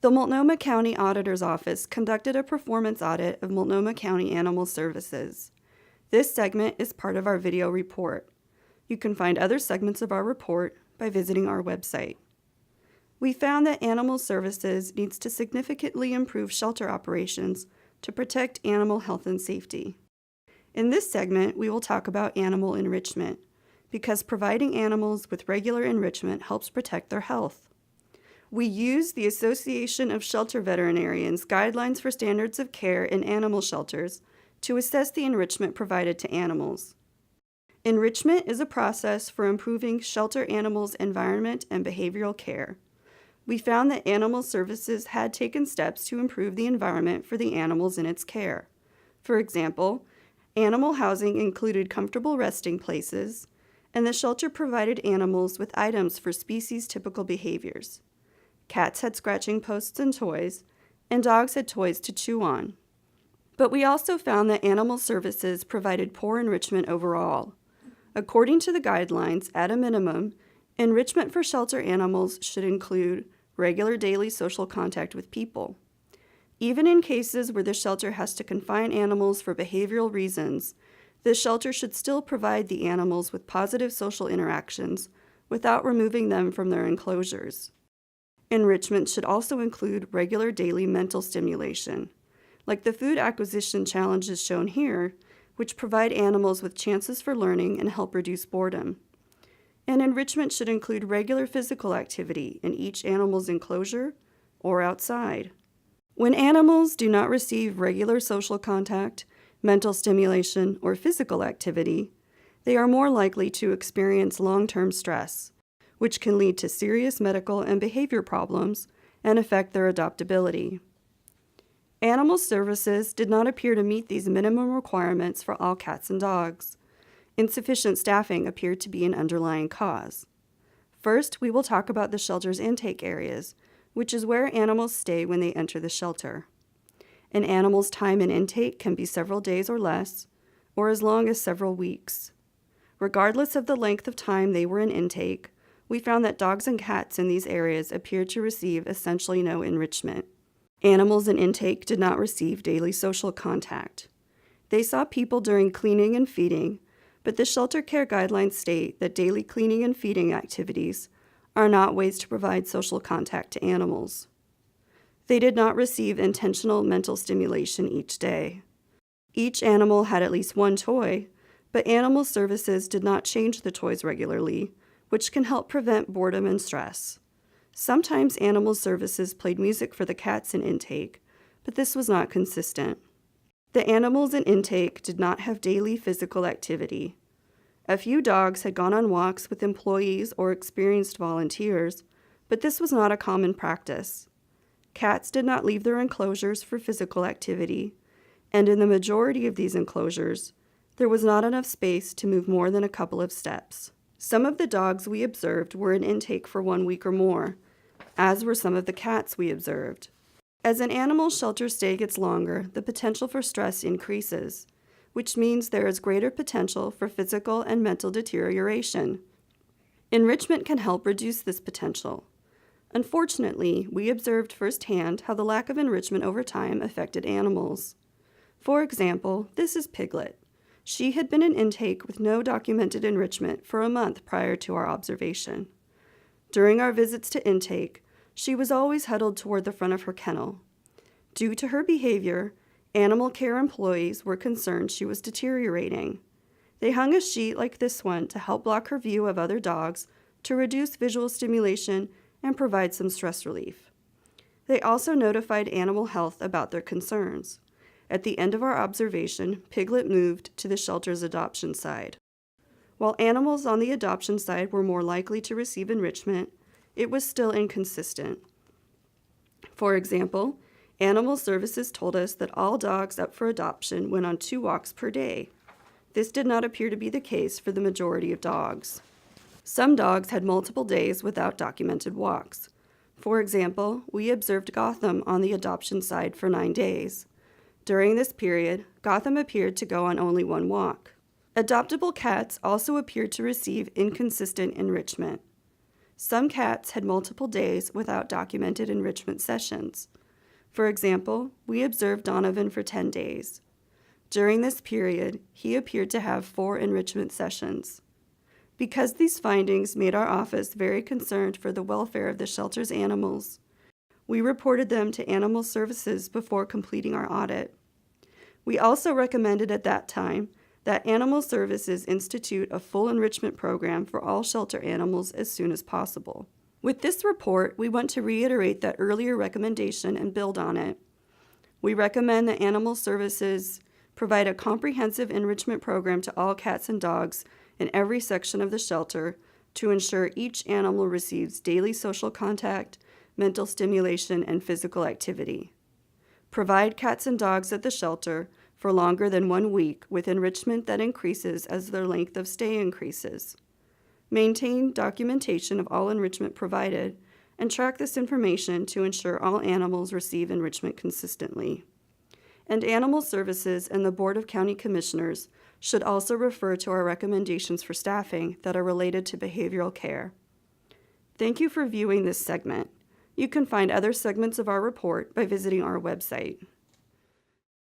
The Multnomah County Auditor's Office conducted a performance audit of Multnomah County Animal Services. This segment is part of our video report. You can find other segments of our report by visiting our website. We found that Animal Services needs to significantly improve shelter operations to protect animal health and safety. In this segment, we will talk about animal enrichment, because providing animals with regular enrichment helps protect their health. We use the Association of Shelter Veterinarians Guidelines for Standards of Care in Animal Shelters to assess the enrichment provided to animals. Enrichment is a process for improving shelter animals' environment and behavioral care. We found that Animal Services had taken steps to improve the environment for the animals in its care. For example, animal housing included comfortable resting places, and the shelter provided animals with items for species-typical behaviors. Cats had scratching posts and toys, and dogs had toys to chew on. But we also found that Animal Services provided poor enrichment overall. According to the guidelines, at a minimum, enrichment for shelter animals should include regular daily social contact with people. Even in cases where the shelter has to confine animals for behavioral reasons, the shelter should still provide the animals with positive social interactions without removing them from their enclosures. Enrichment should also include regular daily mental stimulation, like the food acquisition challenges shown here, which provide animals with chances for learning and help reduce boredom. And enrichment should include regular physical activity in each animal's enclosure or outside. When animals do not receive regular social contact, mental stimulation, or physical activity, they are more likely to experience long-term stress, which can lead to serious medical and behavior problems and affect their adoptability. Animal Services did not appear to meet these minimum requirements for all cats and dogs. Insufficient staffing appeared to be an underlying cause. First, we will talk about the shelter's intake areas, which is where animals stay when they enter the shelter. An animal's time in intake can be several days or less, or as long as several weeks. Regardless of the length of time they were in intake, we found that dogs and cats in these areas appeared to receive essentially no enrichment. Animals in intake did not receive daily social contact. They saw people during cleaning and feeding, but the shelter care guidelines state that daily cleaning and feeding activities are not ways to provide social contact to animals. They did not receive intentional mental stimulation each day. Each animal had at least one toy, but Animal Services did not change the toys regularly, which can help prevent boredom and stress. Sometimes Animal Services played music for the cats in intake, but this was not consistent. The animals in intake did not have daily physical activity. A few dogs had gone on walks with employees or experienced volunteers, but this was not a common practice. Cats did not leave their enclosures for physical activity, and in the majority of these enclosures, there was not enough space to move more than a couple of steps. Some of the dogs we observed were in intake for 1 week or more, as were some of the cats we observed. As an animal shelter stay gets longer, the potential for stress increases, which means there is greater potential for physical and mental deterioration. Enrichment can help reduce this potential. Unfortunately, we observed firsthand how the lack of enrichment over time affected animals. For example, this is Piglet. She had been in intake with no documented enrichment for a month prior to our observation. During our visits to intake, she was always huddled toward the front of her kennel. Due to her behavior, animal care employees were concerned she was deteriorating. They hung a sheet like this one to help block her view of other dogs to reduce visual stimulation and provide some stress relief. They also notified Animal Health about their concerns. At the end of our observation, Piglet moved to the shelter's adoption side. While animals on the adoption side were more likely to receive enrichment, it was still inconsistent. For example, Animal Services told us that all dogs up for adoption went on 2 walks per day. This did not appear to be the case for the majority of dogs. Some dogs had multiple days without documented walks. For example, we observed Gotham on the adoption side for 9 days. During this period, Gotham appeared to go on only 1 walk. Adoptable cats also appeared to receive inconsistent enrichment. Some cats had multiple days without documented enrichment sessions. For example, we observed Donovan for 10 days. During this period, he appeared to have 4 enrichment sessions. Because these findings made our office very concerned for the welfare of the shelter's animals, we reported them to Animal Services before completing our audit. We also recommended at that time that Animal Services institute a full enrichment program for all shelter animals as soon as possible. With this report, we want to reiterate that earlier recommendation and build on it. We recommend that Animal Services provide a comprehensive enrichment program to all cats and dogs in every section of the shelter to ensure each animal receives daily social contact, mental stimulation, and physical activity. Provide cats and dogs at the shelter for longer than 1 week with enrichment that increases as their length of stay increases. Maintain documentation of all enrichment provided and track this information to ensure all animals receive enrichment consistently. And Animal Services and the Board of County Commissioners should also refer to our recommendations for staffing that are related to behavioral care. Thank you for viewing this segment. You can find other segments of our report by visiting our website.